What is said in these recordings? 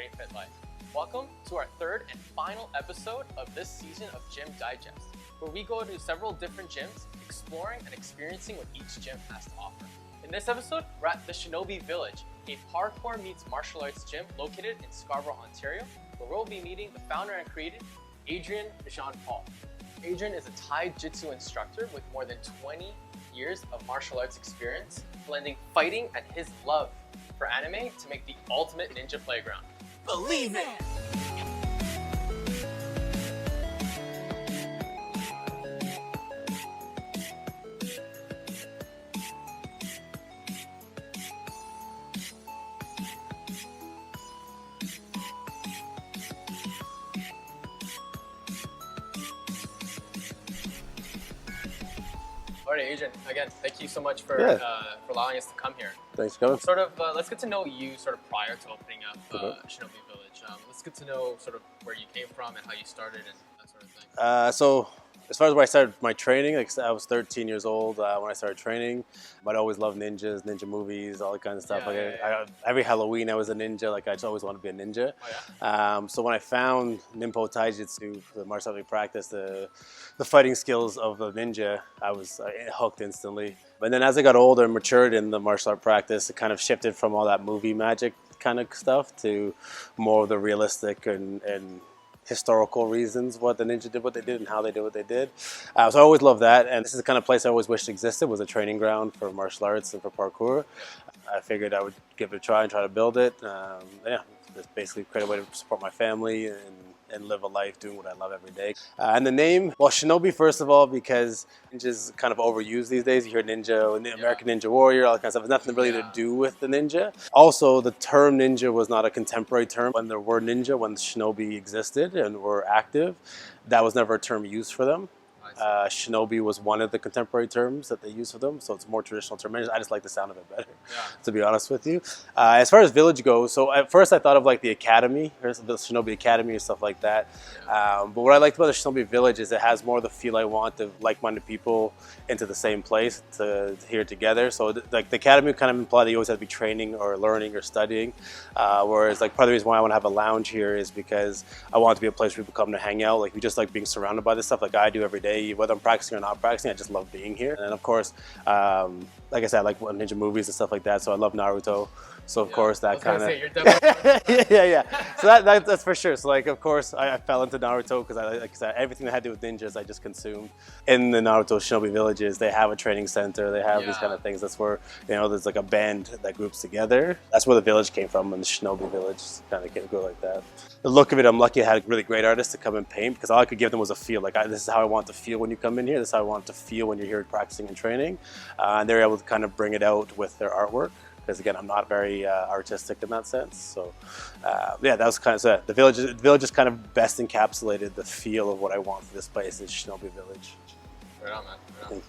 TrainFitLife. Welcome to our third and final episode of this season of GymDigest, where we go to several different gyms, exploring and experiencing what each gym has to offer. In this episode, we're at the Shinobi Village, a parkour meets martial arts gym located in Scarborough, Ontario, where we'll be meeting the founder and creator, Adrian Jean-Paul. Adrian is a Taijitsu instructor with more than 20 years of martial arts experience, blending fighting and his love for anime to make the ultimate ninja playground. Believe it! All right, Adrian, again, thank you so much for allowing us to come here. Thanks for coming. Sort of, let's get to know you sort of prior to opening up Shinobi Village. Let's get to know sort of where you came from and how you started and that sort of thing. So as far as where I started my training, like I was 13 years old when I started training. But I always loved ninjas, ninja movies, all that kind of stuff. Every Halloween I was a ninja. Like I just always wanted to be a ninja. Oh, yeah? So when I found Ninpo Taijitsu, the martial arts practice, the fighting skills of the ninja, I was hooked instantly. But then as I got older and matured in the martial art practice, it kind of shifted from all that movie magic kind of stuff to more of the realistic and historical reasons what the ninja did what they did and how they did what they did. So I always loved that, and this is the kind of place I always wished existed, was a training ground for martial arts and for parkour. I figured I would give it a try and try to build it. Just basically create a way to support my family and live a life doing what I love every day. And the name, well, Shinobi, first of all, because ninja's kind of overused these days. You hear ninja, American Ninja Warrior, all that kind of stuff. It's nothing really to do with the ninja. Also, the term ninja was not a contemporary term. When there were ninja, when the Shinobi existed and were active, that was never a term used for them. Shinobi was one of the contemporary terms that they use for them, so it's a more traditional term. I just like the sound of it better, to be honest with you. As far as village goes, so at first I thought of like the academy, or the Shinobi Academy or stuff like that. But what I liked about the Shinobi Village is it has more of the feel I want of like-minded people into the same place to here together. So like the academy kind of implied that you always have to be training or learning or studying, whereas like part of the reason why I want to have a lounge here is because I want it to be a place where people come to hang out. Like we just like being surrounded by this stuff like I do every day. Whether I'm practicing or not practicing, I just love being here. And of course, like I said, I like ninja movies and stuff like that, so I love Naruto. So of course that kind of So that's for sure. So like of course I fell into Naruto because like I said, everything that had to do with ninjas I just consumed. In the Naruto Shinobi Villages, they have a training center. They have these kind of things. That's where there's like a band that groups together. That's where the village came from, and the Shinobi Village kind of came to go like that. The look of it, I'm lucky I had really great artists to come and paint, because all I could give them was a feel. Like this is how I want to feel when you come in here. This is how I want to feel when you're here practicing and training. And they're able to kind of bring it out with their artwork. Because again, I'm not very artistic in that sense. So that was kind of so. The village just kind of best encapsulated the feel of what I want for this place, is Shinobi Village. Right on, man. Right on.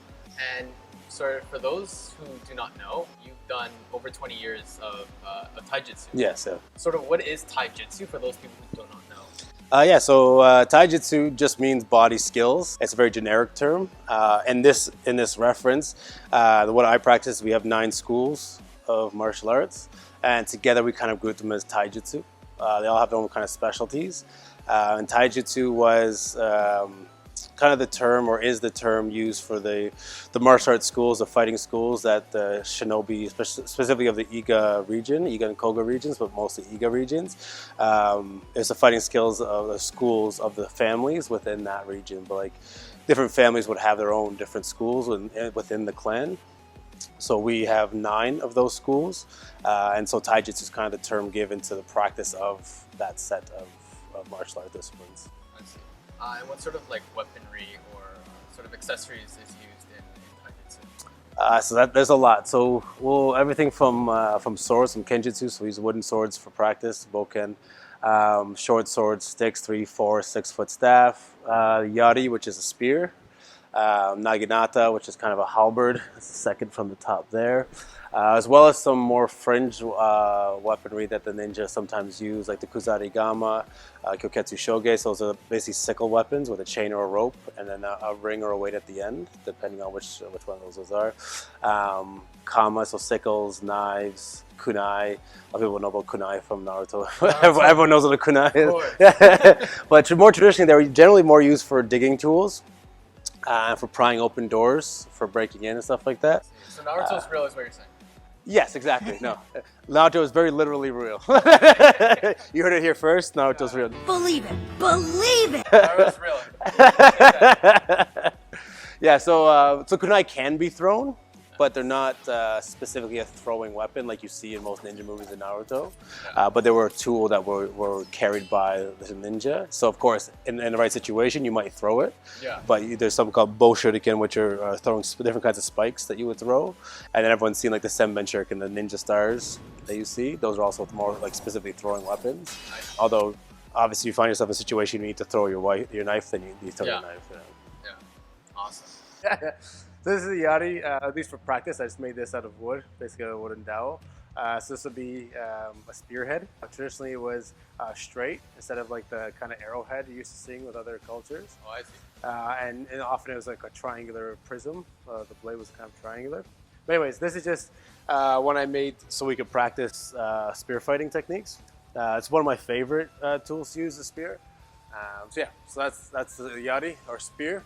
And so for those who do not know, you've done over 20 years of Taijitsu. Yes. Sort of, what is Taijitsu for those people who do not know? So Taijitsu just means body skills. It's a very generic term. In this reference, what I practice, we have 9 schools of martial arts, and together we kind of group them as Taijutsu. They all have their own kind of specialties, and Taijutsu was kind of the term, or is the term, used for the martial arts schools, the fighting schools that the Shinobi, specifically of the Iga region, Iga and Koga regions, but mostly Iga regions. It's the fighting skills of the schools of the families within that region, but like different families would have their own different schools within the clan. So we have 9 of those schools, and so Taijitsu is kind of the term given to the practice of that set of martial art disciplines. I see. And what sort of like weaponry or sort of accessories is used in Taijitsu? So there's a lot. So everything from swords, from kenjutsu, so we use wooden swords for practice, boken, short swords, sticks, 3, 4, 6 foot staff, yari, which is a spear. naginata, which is kind of a halberd. That's the second from the top there. As well as some more fringe weaponry that the ninja sometimes use, like the kuzarigama, kyoketsu shoge. So those are basically sickle weapons with a chain or a rope, and then a ring or a weight at the end, depending on which one of those are. Kama, so sickles, knives, kunai. A lot of people know about kunai from Naruto. Everyone knows what a kunai is. But more traditionally, they're generally more used for digging tools. For prying open doors, for breaking in and stuff like that. So Naruto's real is what you're saying? Yes, exactly. No, Naruto is very literally real. You heard it here first. Naruto's real. Believe it. Believe it. Naruto's real. Yeah, so kunai can be thrown, but they're not specifically a throwing weapon like you see in most ninja movies in Naruto. But they were a tool that were carried by the ninja. So of course, in the right situation, you might throw it. Yeah. But there's something called bow shuriken, which are throwing different kinds of spikes that you would throw. And then everyone's seen like the senben shuriken, the ninja stars that you see. Those are also more like specifically throwing weapons. Nice. Although, obviously, you find yourself in a situation you need to throw your knife, then you throw your knife. Yeah. Awesome. So this is the yari, at least for practice. I just made this out of wood, basically a wooden dowel. So this would be a spearhead. Traditionally, it was straight instead of like the kind of arrowhead you're used to seeing with other cultures. Oh, I see. And often it was like a triangular prism. The blade was kind of triangular. But anyways, this is just one I made so we could practice spear fighting techniques. It's one of my favorite tools to use, the spear. So that's the yari, or spear.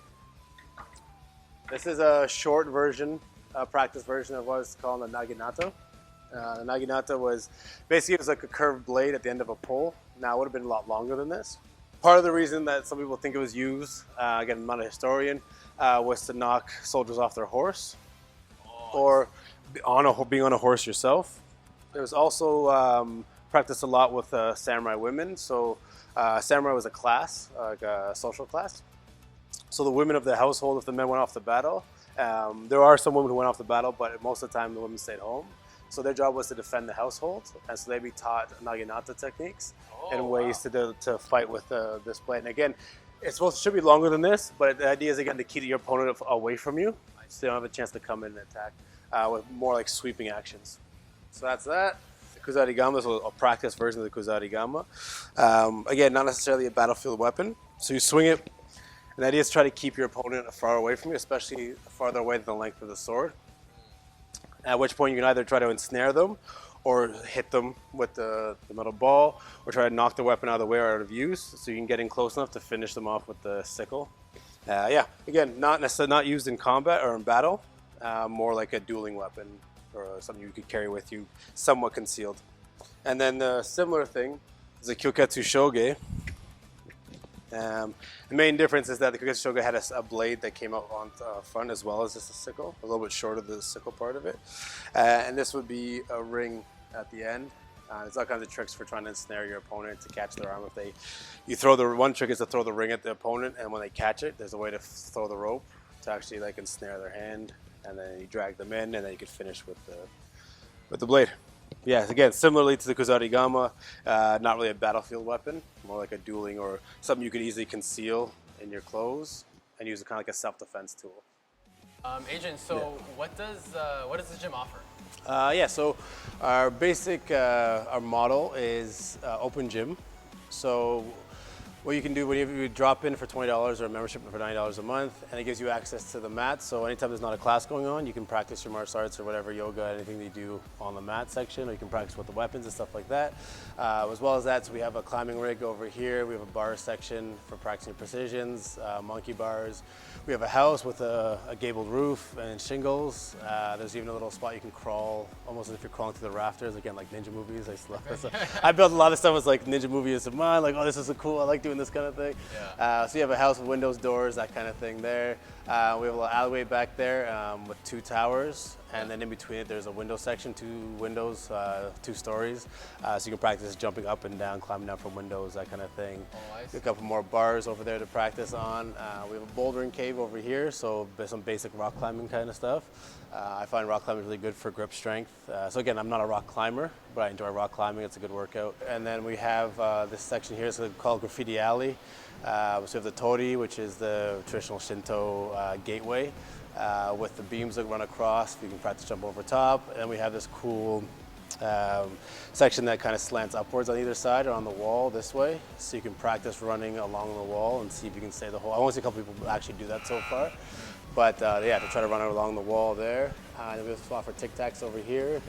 This is a short version, practice version of what's called a naginata. The naginata was basically, it was like a curved blade at the end of a pole. Now it would have been a lot longer than this. Part of the reason that some people think it was used, again, I'm not a historian, was to knock soldiers off their horse, or being on a horse yourself. It was also practiced a lot with samurai women. So samurai was a class, like a social class. So the women of the household, if the men went off to battle, there are some women who went off to battle, but most of the time the women stayed home. So their job was to defend the household, and so they'd be taught naginata techniques and ways to fight with this blade. And again, should be longer than this, but the idea is again to keep your opponent away from you, so they don't have a chance to come in and attack with more like sweeping actions. So that's that. The kuzarigama is a practice version of the kuzarigama. Again, not necessarily a battlefield weapon. So you swing it. And the idea is to try to keep your opponent far away from you, especially farther away than the length of the sword. At which point you can either try to ensnare them or hit them with the metal ball, or try to knock the weapon out of the way or out of use so you can get in close enough to finish them off with the sickle. Again, not used in combat or in battle, more like a dueling weapon or something you could carry with you, somewhat concealed. And then the similar thing is a kyoketsu shoge. The main difference is that the Kyoketsu shoge had a blade that came out on front as well as just a sickle, a little bit shorter than the sickle part of it. And this would be a ring at the end. There's all kinds of tricks for trying to ensnare your opponent to catch their arm. One trick is to throw the ring at the opponent, and when they catch it, there's a way to throw the rope to actually like ensnare their hand, and then you drag them in, and then you can finish with the blade. Yeah, again, similarly to the kuzarigama, not really a battlefield weapon, more like a dueling or something you could easily conceal in your clothes and use it kind of like a self-defense tool. Adrian, what does the gym offer? So our basic, our model is open gym. So what you can do when you drop in for $20 or a membership for $90 a month, and it gives you access to the mat. So anytime there's not a class going on, you can practice your martial arts or whatever, yoga, anything that you do on the mat section, or you can practice with the weapons and stuff like that. As well as that, so we have a climbing rig over here. We have a bar section for practicing precisions, monkey bars. We have a house with a gabled roof and shingles. There's even a little spot you can crawl, almost as if you're crawling through the rafters. Again, like ninja movies. I built a lot of stuff with like ninja movies in mind, like, oh, this is so cool, I like doing this kind of thing. Yeah. So you have a house with windows, doors, that kind of thing there. We have a little alleyway back there with 2 towers, and then in between it there's a window section, 2 windows, 2 stories. So you can practice jumping up and down, climbing down from windows, that kind of thing. Oh, I see. A couple more bars over there to practice on. We have a bouldering cave over here, so some basic rock climbing kind of stuff. I find rock climbing really good for grip strength. So again, I'm not a rock climber, but I enjoy rock climbing. It's a good workout. And then we have this section here, it's called Graffiti Alley. So we have the tori, which is the traditional Shinto gateway with the beams that run across. You can practice jump over top. And we have this cool section that kind of slants upwards on either side or on the wall this way. So you can practice running along the wall and see if you can stay the whole. I only see a couple people actually do that so far. But yeah, to try to run along the wall there. Then we have a spot for tic-tacs over here.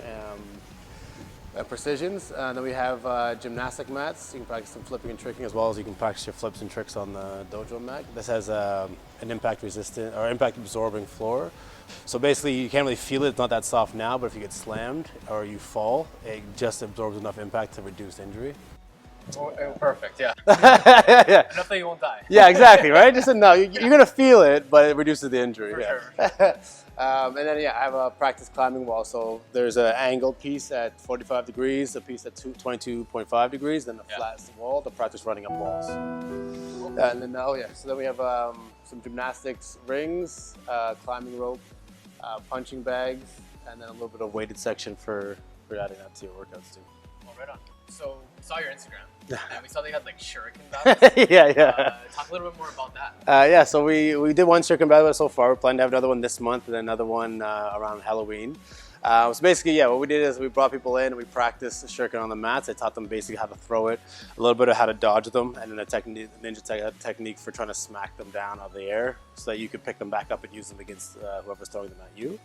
Precisions. Then we have gymnastic mats. You can practice some flipping and tricking as well as you can practice your flips and tricks on the dojo mat. This has an impact resistant or impact absorbing floor. So basically you can't really feel it, it's not that soft now, but if you get slammed or you fall, it just absorbs enough impact to reduce injury. Oh, perfect, yeah. Yeah. Enough that you won't die. Yeah, exactly, right? Just enough. You're going to feel it, but it reduces the injury. For yeah. sure. And then, yeah, I have a practice climbing wall. So there's an angled piece at 45 degrees, a piece at 22.5 degrees, then a flat wall to practice running up walls. And then, so then we have some gymnastics rings, climbing rope, punching bags, and then a little bit of weighted section for adding that to your workouts too. Oh, right on. So we saw your Instagram, and we saw they had like shuriken battles. Yeah. Talk a little bit more about that. Yeah, so we did one shuriken battle so far. We're planning to have another one this month and then another one around Halloween. So basically, yeah, what we did is we brought people in and we practiced shuriken on the mats. I taught them basically how to throw it, a little bit of how to dodge them, and then a ninja technique for trying to smack them down out of the air so that you could pick them back up and use them against whoever's throwing them at you.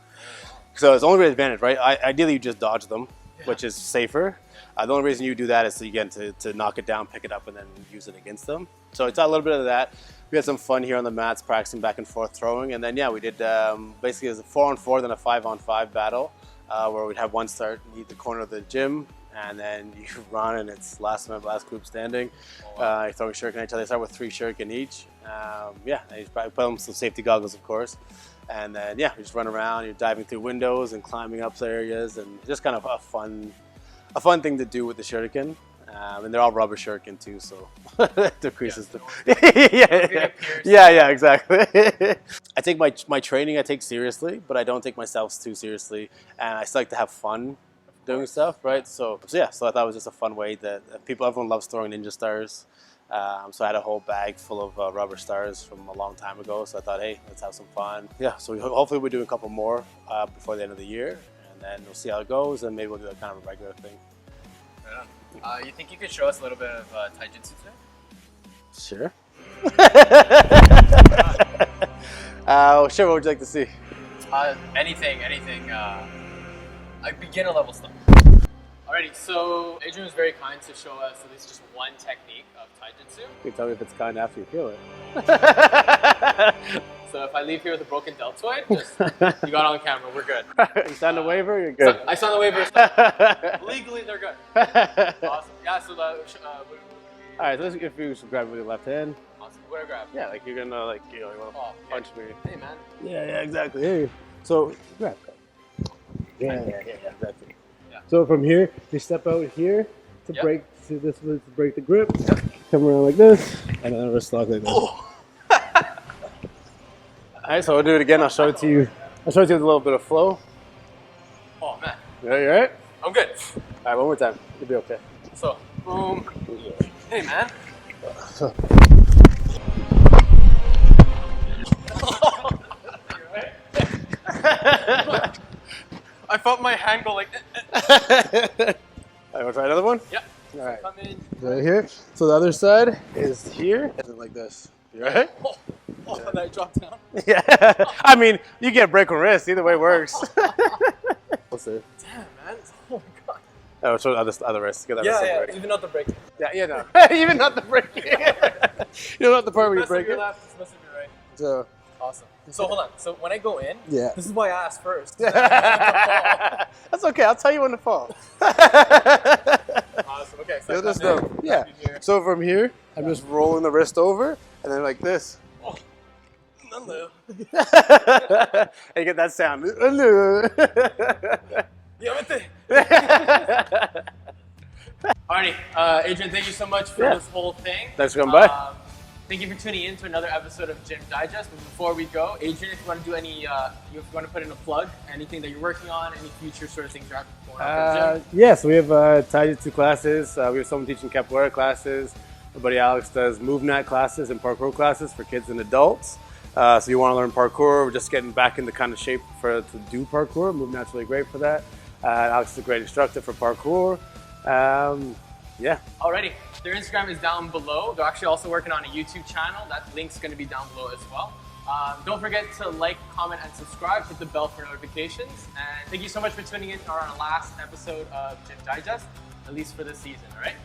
So it's the only real advantage, right? Ideally, you just dodge them, which is safer. The only reason you do that is so you get to knock it down, pick it up, and then use it against them. So it's a little bit of that. We had some fun here on the mats, practicing back and forth throwing. And then, yeah, we did basically it was a 4-on-4, then a 5-on-5 battle where we'd have one start in the corner of the gym. And then you run, and it's last group standing. You're throwing shuriken at each other. They start with 3 shuriken each. Yeah, and you put them some safety goggles, of course. And then, yeah, you just run around. You're diving through windows and climbing up areas, and just kind of a fun thing to do with the shuriken. And they're all rubber shuriken too, so it decreases the. Yeah, exactly. I take my training seriously, but I don't take myself too seriously, and I still like to have fun doing stuff, right? So I thought it was just a fun way that everyone loves throwing ninja stars. So I had a whole bag full of rubber stars from a long time ago. So I thought, hey, let's have some fun. Yeah, so hopefully we'll do a couple more before the end of the year, and then we'll see how it goes, and maybe we'll do a kind of a regular thing. Right on. You think you could show us a little bit of Taijitsu today? Sure. Sure. What would you like to see? Anything. Like beginner level stuff. Alrighty, so Adrian was very kind to show us at least just one technique of Taijutsu. You can tell me if it's kind after you feel it. So if I leave here with a broken deltoid, just you got it on camera, we're good. You signed a waiver, you're good. So I signed the waiver. So legally, they're good. Awesome. Yeah, so Alright, so if you should grab it with your left hand. Awesome. What do I grab? Yeah, like you're gonna you want to punch me. Hey man. Yeah, exactly. Hey. So grab. Yeah, exactly. Yeah. So from here, you step out here to break to break the grip. Yep. Come around like this, and then wrist lock like this. Oh. Alright, so we'll do it again. I'll show it to you. I'll show it to you with a little bit of flow. Oh man. Yeah, you alright? I'm good. Alright, one more time. You'll be okay. So, boom. Hey man. I felt my hand go like. Alright, wanna try another one? Yeah. Alright. Come in. Right here. So the other side is here. And like this. You alright? Oh, and I dropped down? Yeah. I mean, you get a break on wrist. Either way works. We'll see. Damn, man. Oh my god. Oh, show the other wrist. Get that wrist break. Even not the break. Yeah, no. Even not the break. You don't have the part where you break it. Left, it's must be right. So. Awesome. So hold on. So when I go in, yeah. This is why I asked first. That's okay. I'll tell you when to fall. Awesome. Okay. So just know. Yeah. So from here, I'm just rolling the wrist over, and then like this. Oh. Hello. And you get that sound. Alrighty, Adrian, thank you so much for this whole thing. Thanks for coming by. Thank you for tuning in to another episode of Gym Digest. But before we go, Adrian, if you want to do any, if you want to put in a plug, anything that you're working on, any future sort of things you're going on for the gym? Yeah, so we have Taijitsu classes. We have someone teaching capoeira classes. My buddy Alex does MoveNet classes and parkour classes for kids and adults. So you want to learn parkour, we're just getting back into kind of shape to do parkour. MoveNet's really great for that. Alex is a great instructor for parkour. Yeah. Alrighty, their Instagram is down below. They're actually also working on a YouTube channel. That link's going to be down below as well. Don't forget to like, comment, and subscribe. Hit the bell for notifications. And thank you so much for tuning in to our last episode of GymDigest, at least for this season, alright?